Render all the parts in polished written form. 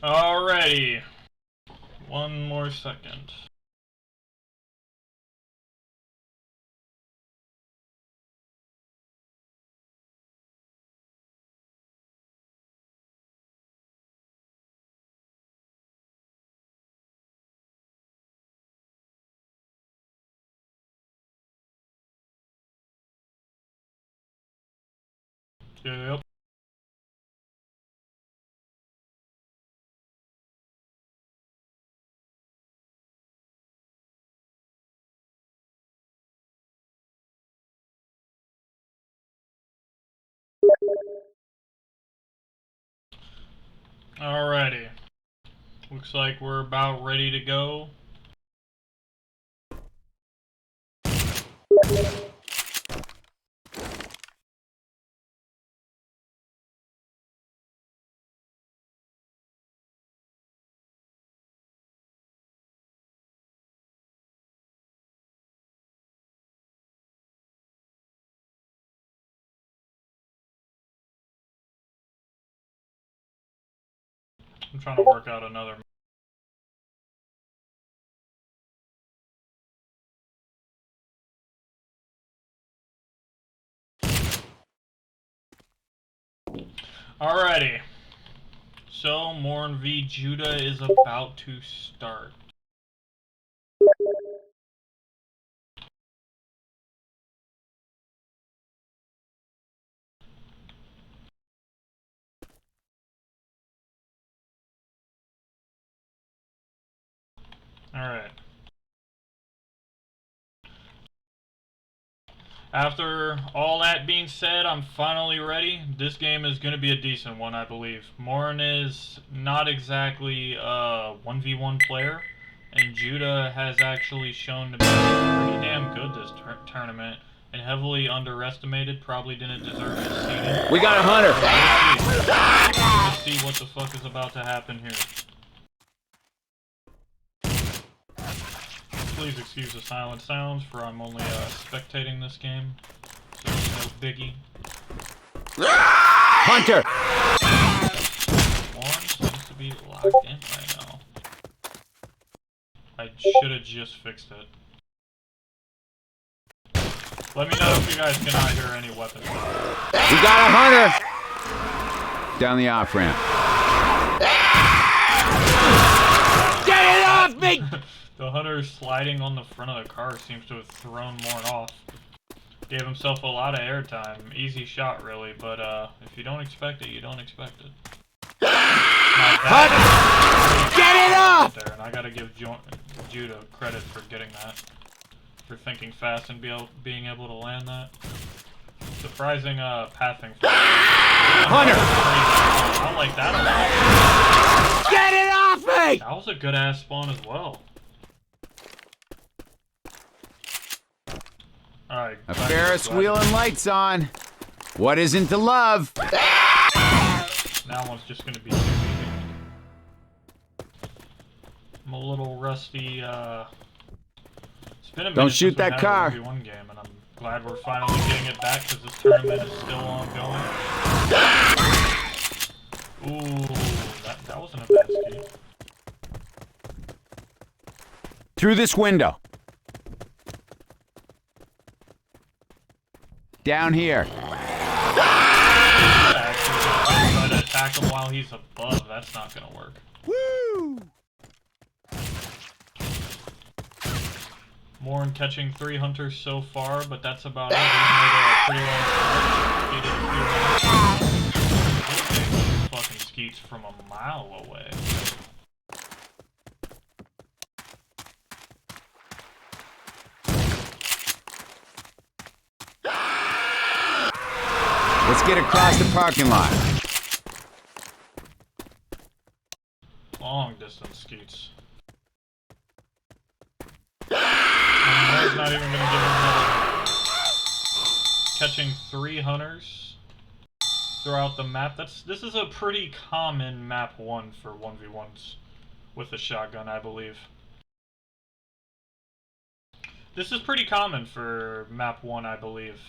Alrighty. One more second. Yep. Alrighty. Looks like we're about ready to go. I'm trying to work out another. Alrighty. So, Mourn v. Judah is about to start. Alright. After all that being said, I'm finally ready. This game is going to be a decent one, I believe. Mourn is not exactly a 1v1 player, and Judah has actually shown to be pretty damn good this tournament, and heavily underestimated, probably didn't deserve his seeding. We got a hunter! Let's see what the fuck is about to happen here. Please excuse the silent sounds, for I'm only spectating this game, so it's no biggie. Hunter! One seems to be locked in right now. I should have just fixed it. Let me know if you guys cannot hear any weapons. We got a hunter! Down the off-ramp. Get it off me! The hunter sliding on the front of the car seems to have thrown Mourn off. Gave himself a lot of airtime. Easy shot, really, but if you don't expect it, you don't expect it. Get it off! There, and I gotta give Judah credit for getting that. For thinking fast and being able to land that. Surprising pathing for Hunter! I like that a lot. Get it off me! That was a good ass spawn as well. Alright. A Ferris wheel and lights on. What isn't to love? That one's just gonna be too easy. I'm a little rusty, It's been a minute. Don't shoot since that car. We've had a 1v1 game, and I'm glad we're finally getting it back because this tournament is still ongoing. Ooh, that wasn't a bad ski. Through this window. Down here. Actually, try to attack him while he's above. That's not gonna work. Woo! Mourn catching 3 hunters so far, but that's about it. He's made a pretty long start. These fucking skeets from a mile away. Let's get across the parking lot. Long distance skeets. Mourn's not even gonna give him another. Catching 3 hunters throughout the map. This is a pretty common map 1 for 1v1s with a shotgun, I believe. This is pretty common for map 1, I believe,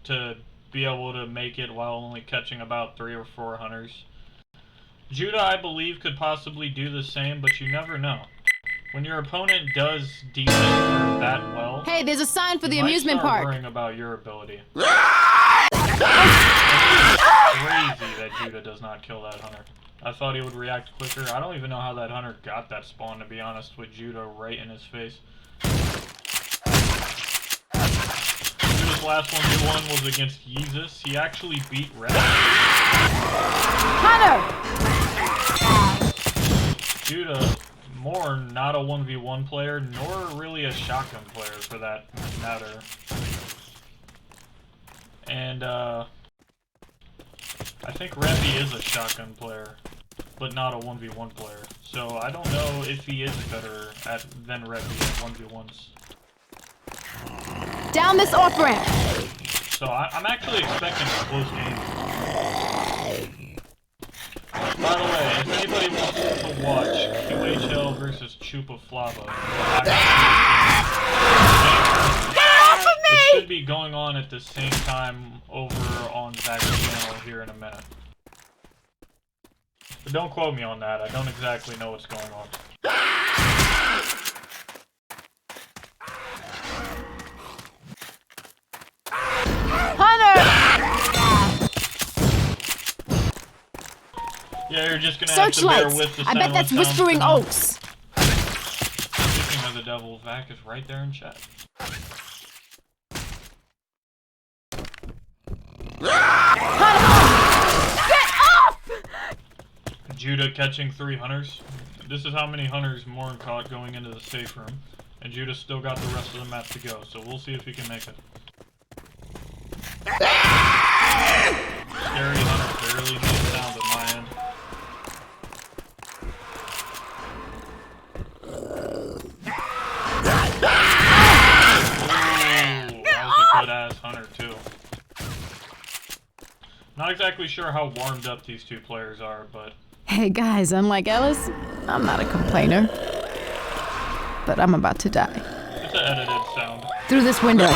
to be able to make it while only catching about 3 or 4 hunters. Judah, I believe, could possibly do the same, but you never know. When your opponent does decent or that well, Hey, there's a sign for the you might amusement start park. worrying about your ability. It's crazy that Judah does not kill that hunter. I thought he would react quicker. I don't even know how that hunter got that spawn, to be honest, with Judah right in his face. Judah's last 1v1 was against Yeezus. He actually beat Red. Hunter! Judah, mourn, not a 1v1 player, nor really a shotgun player for that matter. And, I think Reppy is a shotgun player, but not a 1v1 player. So I don't know if he is better than Reppy at 1v1s. Down this off-ramp! So I'm actually expecting a close game. By the way, if anybody wants to watch QHL versus Chupa Flava, it should be going on at the same time over on Zach's channel here in a minute. But don't quote me on that, I don't exactly know what's going on. Hunter! Yeah, you're just gonna have to bear Searchlights! with the I bet that's Whispering Oaks. Speaking of the devil, Vac is right there in chat. Get off! Judah catching 3 hunters. This is how many hunters Mourn caught going into the safe room. And Judah still got the rest of the map to go, so we'll see if he can make it. Scary hunter barely made sound at my end. Ooh, that was a good ass hunter too. Not exactly sure how warmed up these two players are, but... Hey guys, unlike Ellis, I'm not a complainer. But I'm about to die. It's an edited sound. Through this window.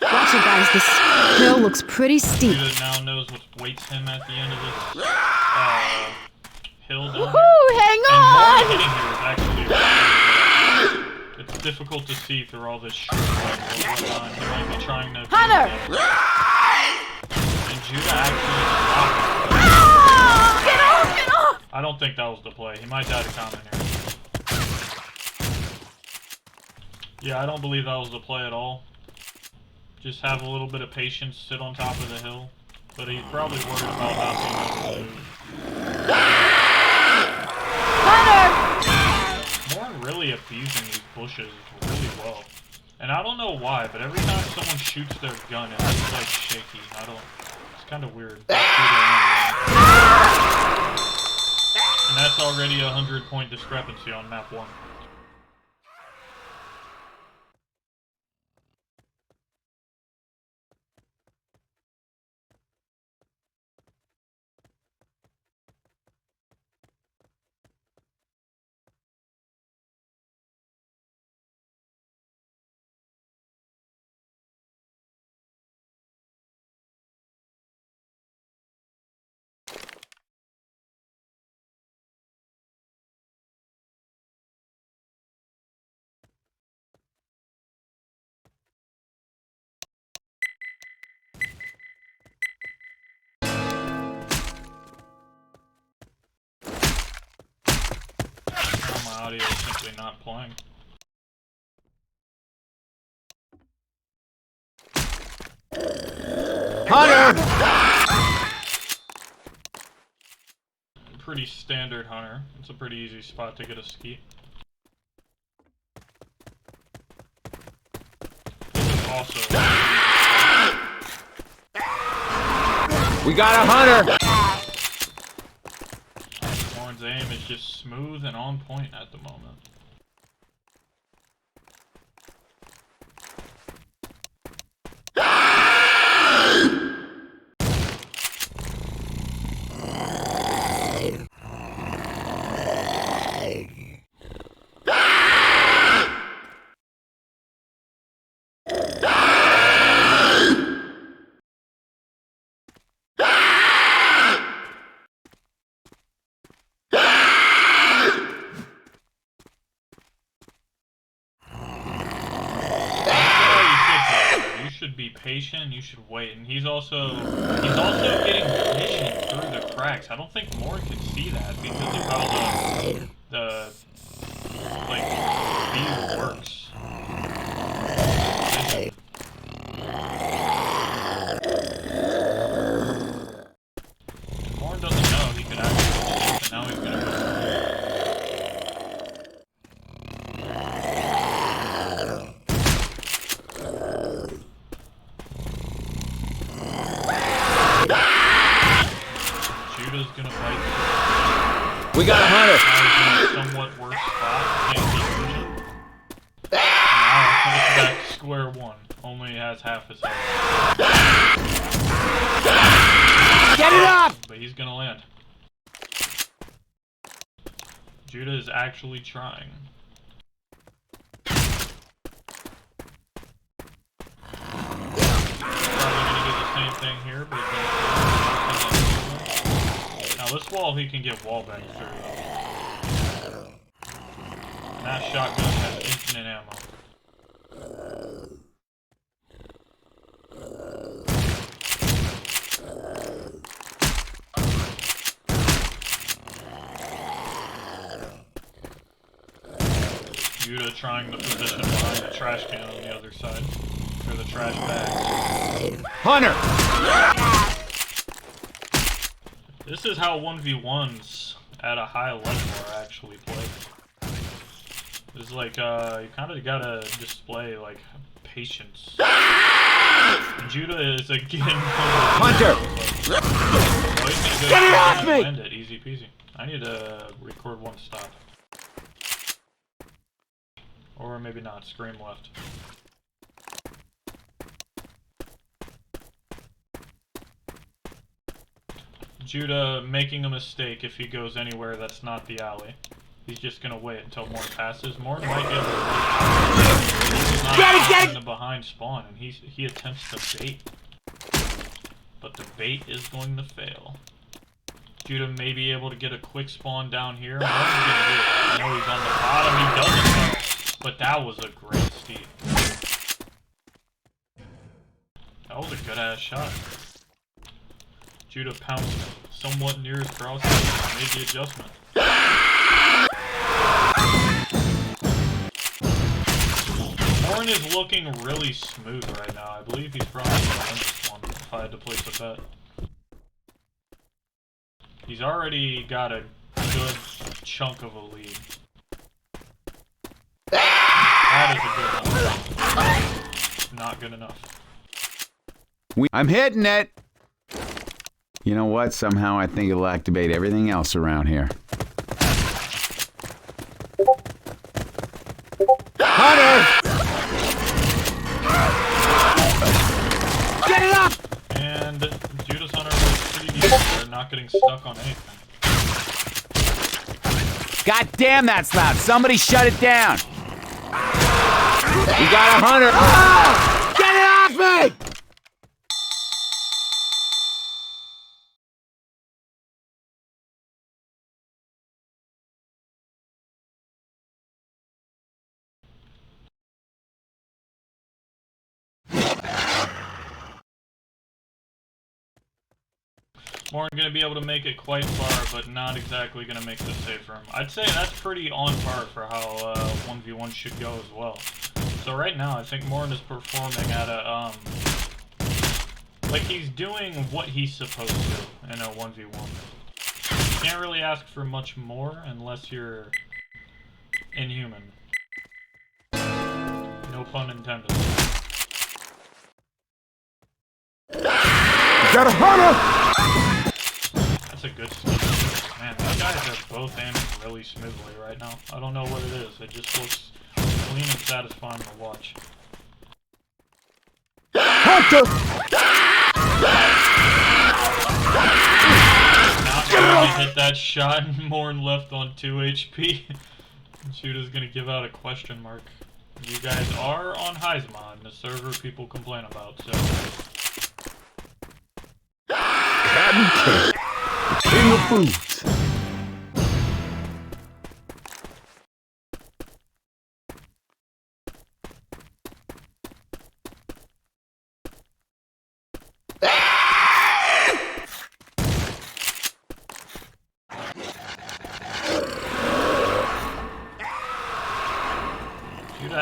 Watch it, guys. This hill looks pretty steep. Judah now knows what waits him at the end of this hill down here. Woohoo! Hang And Mourn on! hitting here is actually really good. It's difficult to see through all this shit. He might be trying to... Hunter! And Judah actually stopped. Get off! Get off! I don't think that was the play. He might die to comment here. Yeah, I don't believe that was the play at all. Just have a little bit of patience, sit on top of the hill. But he's probably worried about not being able to move. Hunter! Mourn really abusing these bushes really well. And I don't know why, but every time someone shoots their gun, it looks like shaky. It's kind of weird. And that's already a 100-point discrepancy on map 1. My audio is simply not playing. Hunter! Pretty standard hunter. It's a pretty easy spot to get a ski. This is also We got a hunter! Mourn's aim is just smooth and on point at the moment. should be patient. You should wait. And he's also getting vision through the cracks. I don't think Mourn can see that because of how the like view works. Mourn doesn't know he could actually, but now he's gonna go. Judah's gonna fight. We got a hunter. Now he's in a somewhat worse spot. Can't see vision. Now it's back to square one. Only has half his health. Get it up! But he's gonna land. Judah is actually trying. Probably gonna do the same thing here, but now this wall he can get wallbang through. And that shotgun has infinite ammo. Judah trying to position behind the trash can on the other side. Or the trash bag. Hunter! This is how 1v1s at a high level are actually played. It's like, you kinda gotta display, like, patience. Judah is again... Hunter! Get it off me! Land it, easy peasy. I need to record one stop. Or maybe not, scream left. Judah making a mistake if he goes anywhere that's not the alley. He's just gonna wait until Mourn passes. Mourn might get in the behind spawn, and he attempts to bait. But the bait is going to fail. Judah may be able to get a quick spawn down here. Mourn's gonna do it. I know he's on the bottom, he doesn't know. But that was a great steep. That was a good ass shot. Judah pounced somewhat near his crosshair and made the adjustment. Mourn is looking really smooth right now. I believe he's probably going to win this one if I had to place a bet. He's already got a good chunk of a lead. That is a good one. Not good enough. I'm hitting it! You know what? Somehow I think it'll activate everything else around here. Hunter! Get it up! And Judah's Hunter was pretty decent. They're not getting stuck on anything. God damn, that's loud! Somebody shut it down! We got a hunter! Ah! Get it off me! Mourn gonna be able to make it quite far, but not exactly gonna make the save for him. I'd say that's pretty on par for how 1v1 should go as well. So right now, I think Mourn is performing at a, like he's doing what he's supposed to in a 1v1. You can't really ask for much more unless you're inhuman. No pun intended. Got a hunter! That's a good stuff. Man, these guys are both aiming really smoothly right now. I don't know what it is. It just looks clean and satisfying to watch. Hunter! Not going to hit that shot, and Mourn left on 2 HP. Judah's going to give out a question mark. You guys are on Heisman, the server people complain about, so... Captain K, the king of foods.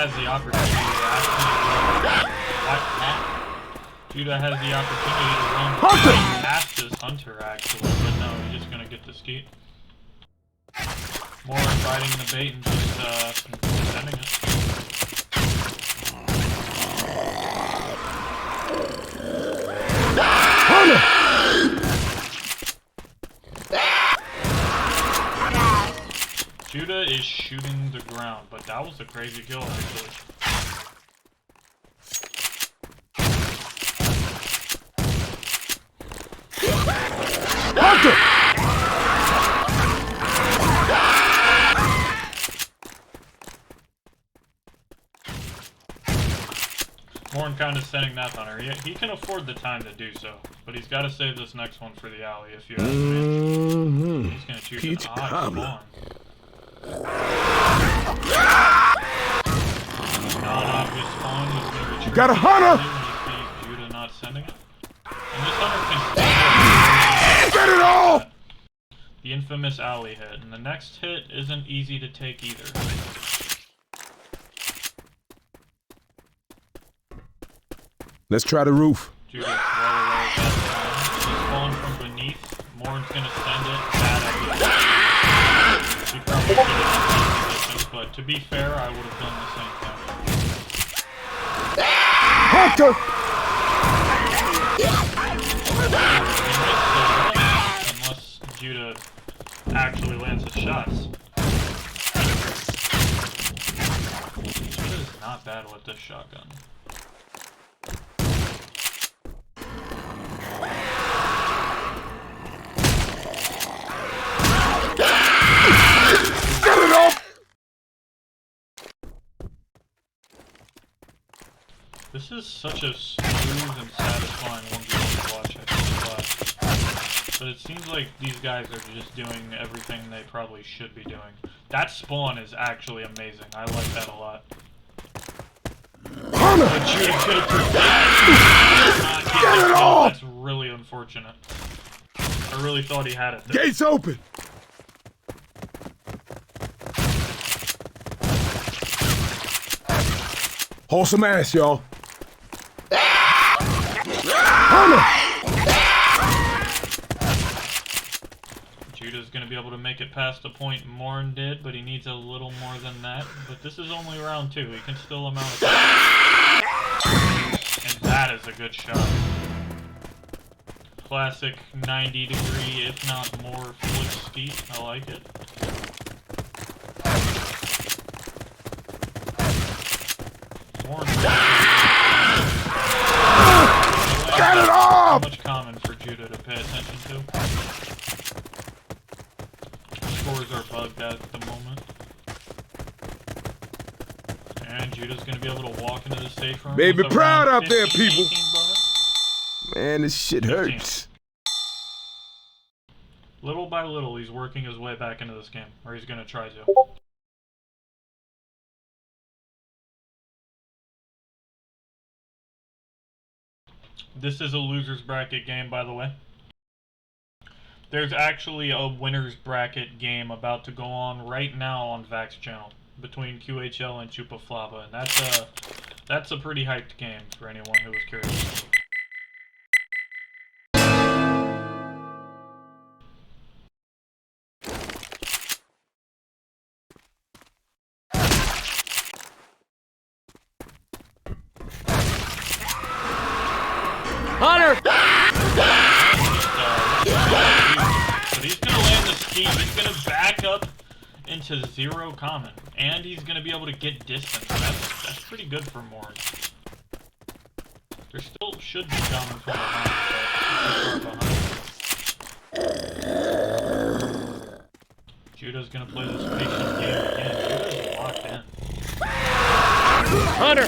has the opportunity to actually Judah has the opportunity to run past his hunter, actually, but no, he's just gonna get the skeet. More biting the bait and just sending it. Judah is shooting the ground, but that was a crazy kill, actually. Mourn kind of sending that hunter. He can afford the time to do so, but he's got to save this next one for the alley if you ask me. He's going to choose an odd spawn. Non-obvious spawn. He's going to retrieve. Got a hunter! When he sees Judah not sending it. And this hunter can Get it all! the infamous alley hit, and the next hit isn't easy to take either. Let's try the roof. Judah's well aware of that time. He's falling from beneath. Mourn's gonna send it. Bad idea. He probably should have done position, but to be fair, I would have done the same thing. Hunter! Unless Judah actually lands his shots. Judah is not bad with this shotgun. Get it off! This is such a smooth and satisfying 1v1 to watch, I think. But it seems like these guys are just doing everything they probably should be doing. That spawn is actually amazing. I like that a lot. But Judah could have predicted Get it off! That's really unfortunate. I really thought he had it there. Gates open! Hold some ass, y'all. Hunter! Judah's going to be able to make it past the point Mourn did, but he needs a little more than that. But this is only round 2. He can still amount it. And that is a good shot. Classic 90-degree, if not more, flip skeet. I like it. Mourn. Get it So off! much common for Judah to pay attention to. Scores are bugged at the moment. And Judah's gonna be able to walk into the safe room. Baby with a proud round out there, 15, people. 18 bonus. Man, this shit hurts. Little by little, he's working his way back into this game, or he's gonna try to. This is a loser's bracket game, by the way. There's actually a winner's bracket game about to go on right now on Vax channel between QHL and Chupa Flava, and that's a pretty hyped game for anyone who was curious. Hunter! But he's gonna land the ski. He's gonna back up into 0 common, and he's gonna be able to get distance. That's pretty good for Mourn. There still should be common from behind, but behind. Judah's gonna play this patient game again. Judah's locked in. Hunter!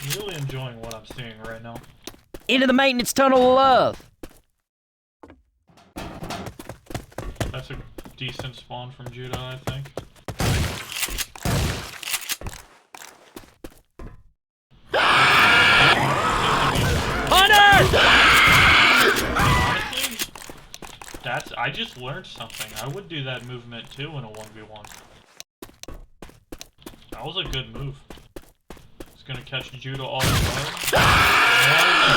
I'm really enjoying what I'm seeing right now. Into the maintenance tunnel of love. That's a decent spawn from Judah, I think. Hunter! Honestly, I just learned something. I would do that movement too in a 1v1. That was a good move. It's gonna catch Judah all the time.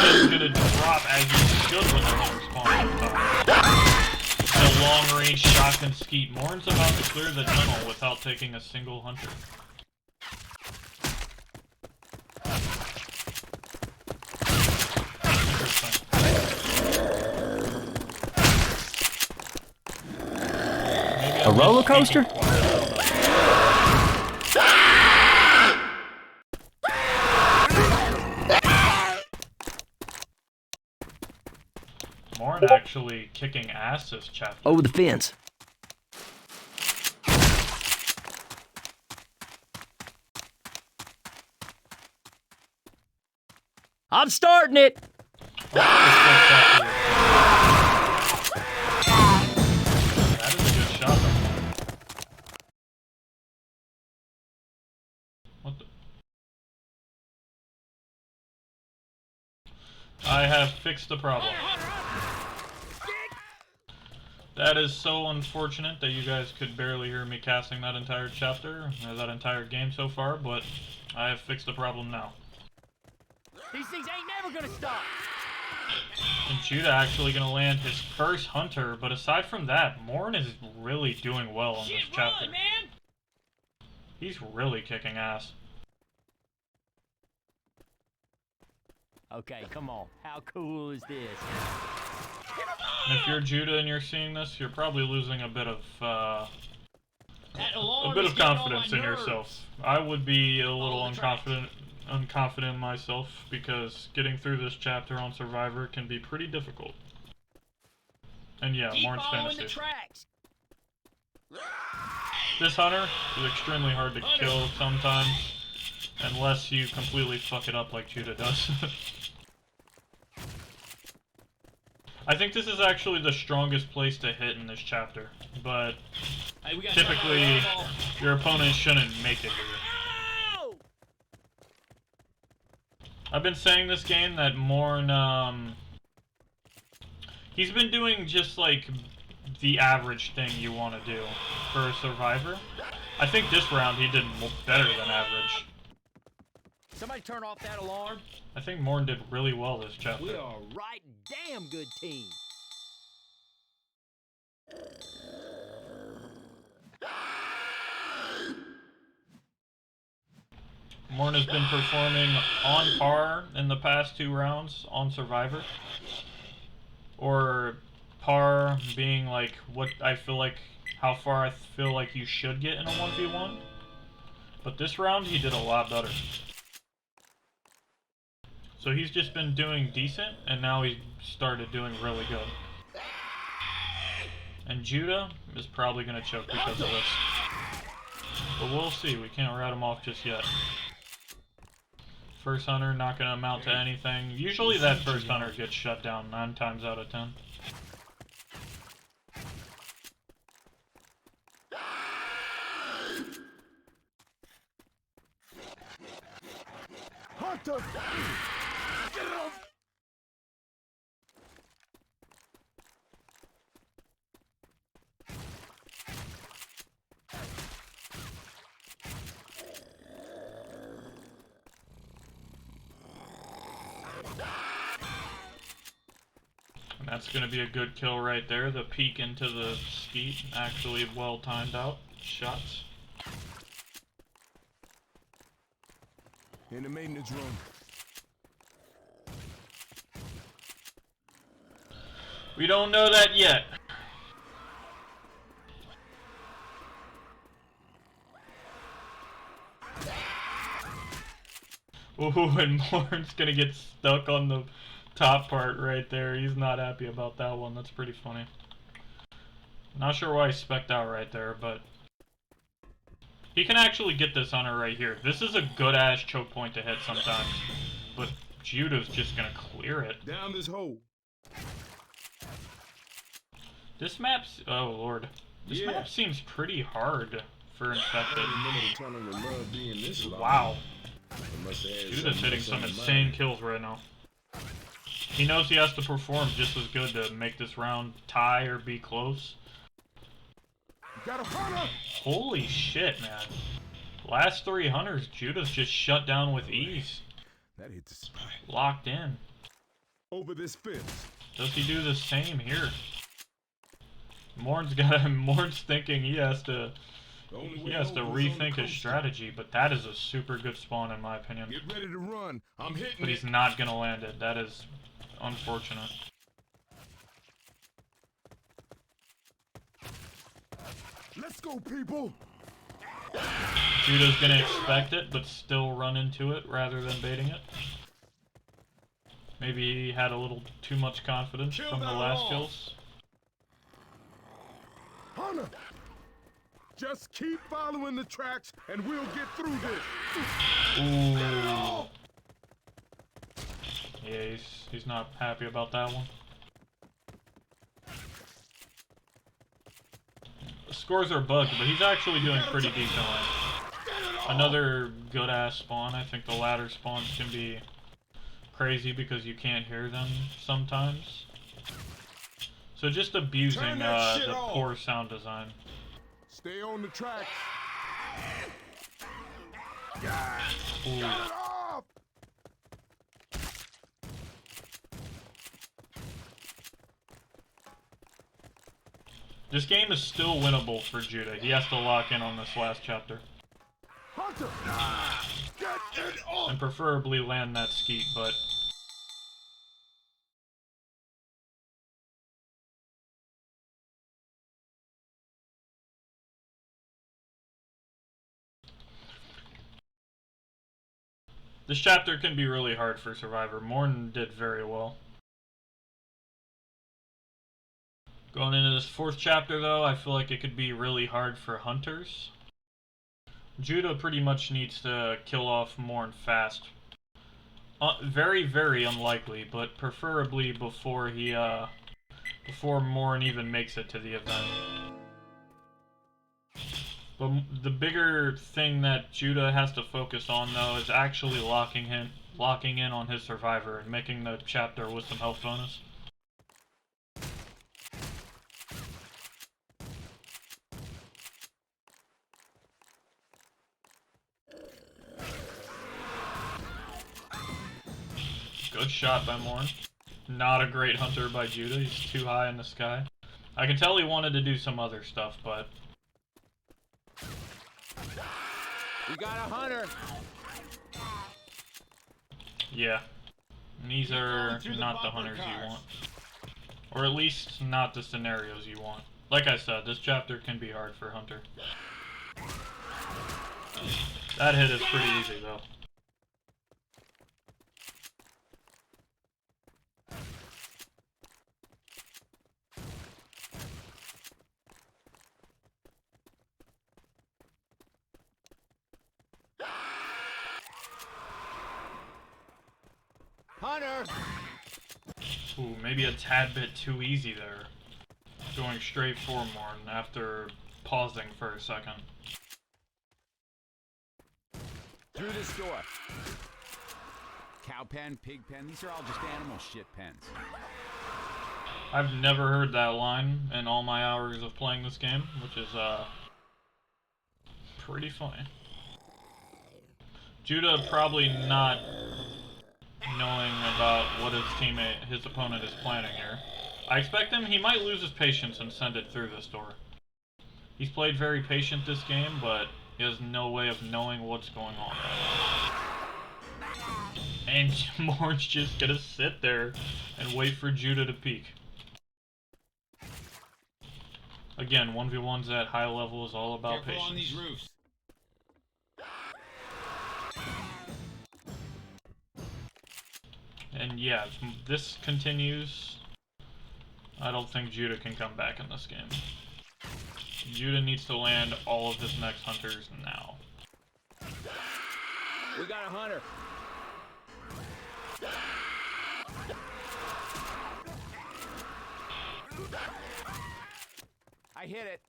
He's gonna drop as he should when they're respawning up top. The long-range shotgun skeet. Mourn's about to clear the tunnel without taking a single hunter. A roller coaster? Mourn actually kicking ass this chapter. Over the fence. I'm starting it! That is a good shot. What the? I have fixed the problem. That is so unfortunate that you guys could barely hear me casting that entire chapter, or that entire game so far, but I have fixed the problem now. These things ain't never gonna stop! And Judah actually gonna land his first hunter, but aside from that, Mourn is really doing well in this chapter. Man. He's really kicking ass. Okay, come on. How cool is this? And if you're Judah and you're seeing this, you're probably losing a bit of confidence in yourself. I would be a little unconfident myself, because getting through this chapter on Survivor can be pretty difficult. And yeah, Mourn's fantasy. This hunter is extremely hard to kill sometimes, unless you completely fuck it up like Judah does. I think this is actually the strongest place to hit in this chapter, but typically your opponent shouldn't make it here. I've been saying this game that Mourn, he's been doing just like the average thing you want to do for a Survivor. I think this round he did better than average. Somebody turn off that alarm. I think Mourn did really well this chapter. We are a right damn good team. Mourn has been performing on par in the past 2 rounds on Survivor. Or par being like what I feel like, how far I feel like you should get in a 1v1. But this round he did a lot better. So he's just been doing decent, and now he started doing really good. And Judah is probably going to choke because of this. But we'll see, we can't rat him off just yet. First hunter not going to amount to anything. Usually that first hunter gets shut down 9 times out of 10. Hunter! And that's going to be a good kill right there. The peek into the skeet, actually well timed out shots. In the maintenance room. We don't know that yet. Ooh, and Mourn's gonna get stuck on the top part right there. He's not happy about that one. That's pretty funny. Not sure why he spec'd out right there, but he can actually get this hunter right here. This is a good-ass choke point to hit sometimes, but Judah's just gonna clear it. Down this hole. This map's... oh, Lord. This map seems pretty hard for Infected. Wow. Judah's hitting some insane kills right now. He knows he has to perform just as good to make this round tie or be close. Got a hunter! Holy shit, man. Last 3 hunters, Judah's just shut down with ease. That hit the spot. Locked in. Over this fence. Does he do the same here? Mourn's thinking he has to rethink his strategy, but that is a super good spawn in my opinion. Get ready to run. I'm hitting But he's it. not gonna land it. That is unfortunate. Let's go, people. Judah's gonna expect it, but still run into it rather than baiting it. Maybe he had a little too much confidence from the last kills. Hunter! Just keep following the tracks and we'll get through this. Ooh. Yeah, he's not happy about that one. The scores are bugged, but he's actually doing pretty decently. Another good-ass spawn. I think the ladder spawns can be crazy because you can't hear them sometimes. So just abusing the poor sound design. Stay on the track. Ooh. Get it off! This game is still winnable for Judah. He has to lock in on this last chapter. Hunter! Get it off! And preferably land that skeet, but... This chapter can be really hard for Survivor. Mourn did very well. Going into this 4th chapter, though, I feel like it could be really hard for Hunters. Judah pretty much needs to kill off Mourn fast. Very, very unlikely, but preferably before before Mourn even makes it to the event. But the bigger thing that Judah has to focus on, though, is actually locking in on his Survivor and making the chapter with some health bonus. Good shot by Mourn. Not a great hunter by Judah. He's too high in the sky. I can tell he wanted to do some other stuff, but... We got a hunter. Yeah. And these are not the hunters you want. Or at least not the scenarios you want. Like I said, this chapter can be hard for Hunter. That hit is pretty easy, though. Hunter! Ooh, maybe a tad bit too easy there. Going straight for Mourn after pausing for a second. Through this door. Cow pen, pig pen, these are all just animal shit pens. I've never heard that line in all my hours of playing this game, which is, pretty funny. Judah probably not knowing about what his opponent is planning here. I expect he might lose his patience and send it through this door. He's played very patient this game, but he has no way of knowing what's going on. And Mourn's just gonna sit there and wait for Judah to peek. Again, 1v1s at high level is all about patience. On these roofs. And yeah, if this continues, I don't think Judah can come back in this game. Judah needs to land all of his next hunters now. We got a hunter. I hit it.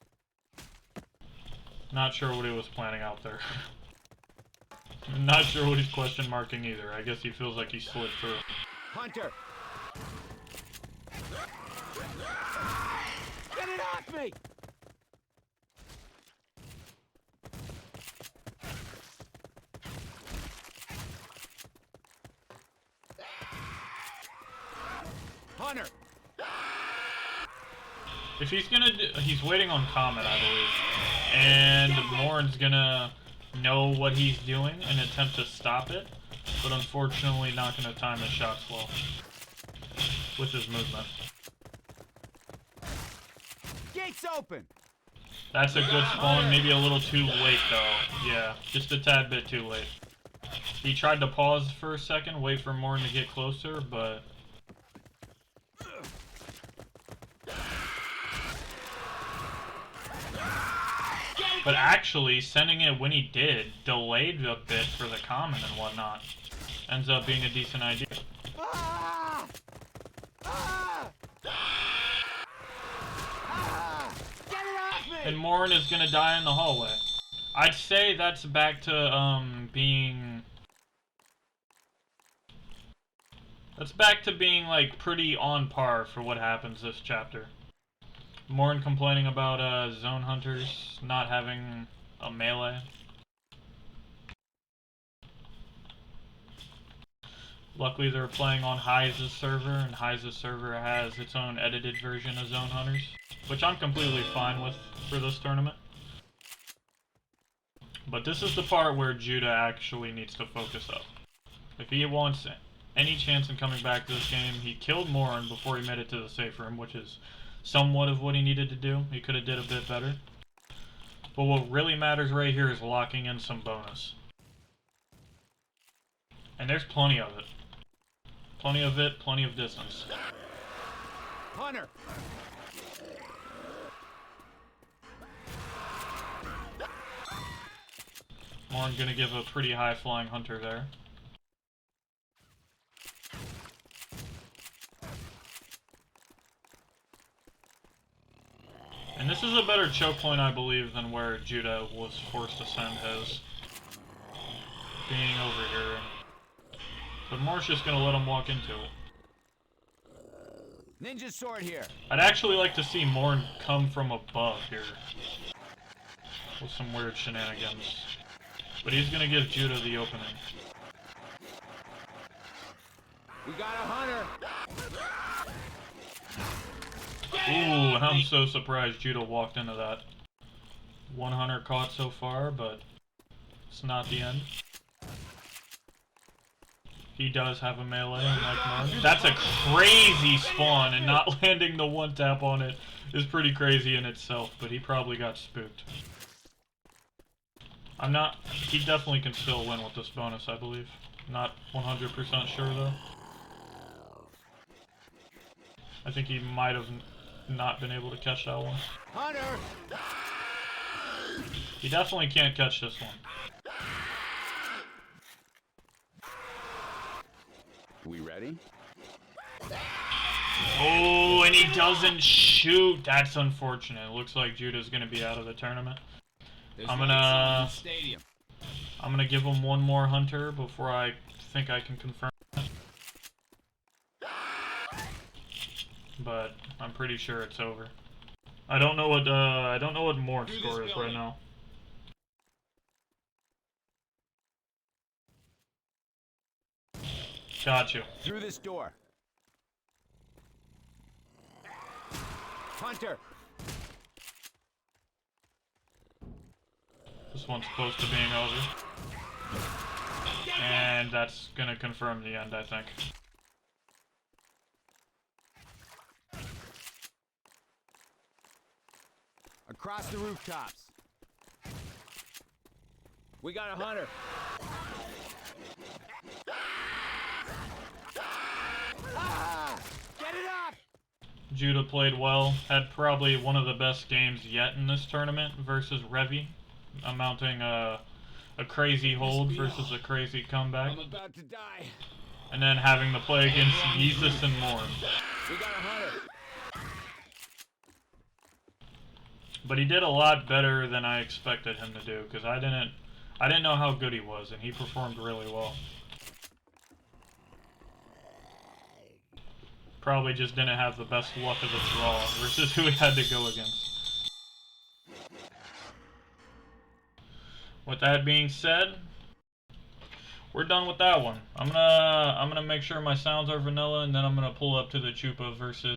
Not sure what he was planning out there. Not sure what he's question marking either. I guess he feels like he slid through. Hunter. Get it off me! Hunter! If he's gonna he's waiting on comment, I believe. And Mourn's gonna know what he's doing and attempt to stop it, but unfortunately not gonna time his shots well with his movement. Gates open! That's a good spawn, maybe a little too late though. Yeah, just a tad bit too late. He tried to pause for a second, wait for Mourn to get closer, but actually, sending it when he did delayed a bit for the comment and whatnot. Ends up being a decent idea. Ah! Ah! Ah! Get it off me! And Mourn is gonna die in the hallway. I'd say that's back to being... That's back to being like pretty on par for what happens this chapter. Mourn complaining about zone hunters not having a melee. Luckily they're playing on Hyze's server, and Hyze's server has its own edited version of zone hunters, which I'm completely fine with for this tournament. But this is the part where Judah actually needs to focus up. If he wants any chance in coming back to this game, he killed Mourn before he made it to the safe room, which is somewhat of what he needed to do. He could have did a bit better. But what really matters right here is locking in some bonus. And there's plenty of it. Plenty of it, plenty of distance. Hunter! Mourn gonna give a pretty high flying hunter there. And this is a better choke point, I believe, than where Judah was forced to send his. Being over here. But Mourn's just gonna let him walk into it. Ninja sword here. I'd actually like to see Mourn come from above here. With some weird shenanigans. But he's gonna give Judah the opening. We got a hunter. Ooh, and I'm so surprised Judah walked into that. One hunter caught so far, but it's not the end. He does have a melee, unlike Mourn. That's a crazy spawn, and not landing the one tap on it is pretty crazy in itself, but he probably got spooked. He definitely can still win with this bonus, I believe. Not 100% sure, though. I think he might have not been able to catch that one. Hunter! He definitely can't catch this one. We ready? Oh, and he doesn't shoot. That's unfortunate. It looks like Judah's gonna be out of the tournament. I'm gonna give him one more hunter before I think I can confirm it. But I'm pretty sure it's over. I don't know what Mourn's score is right now. Got you. Through this door. Hunter! This one's close to being over. And that's gonna confirm the end, I think. Across the rooftops. We got a hunter. Ah! Get it up! Judah played well, had probably one of the best games yet in this tournament versus Revy, amounting a crazy hold versus a crazy comeback. I'm about to die. And then having to play against Jesus and Mourn. We got a hunter. But he did a lot better than I expected him to do, because I didn't know how good he was, and he performed really well. probably just didn't have the best luck of the draw versus who we had to go against. With that being said, we're done with that one. I'm gonna make sure my sounds are vanilla, and then I'm gonna pull up to the Chupa versus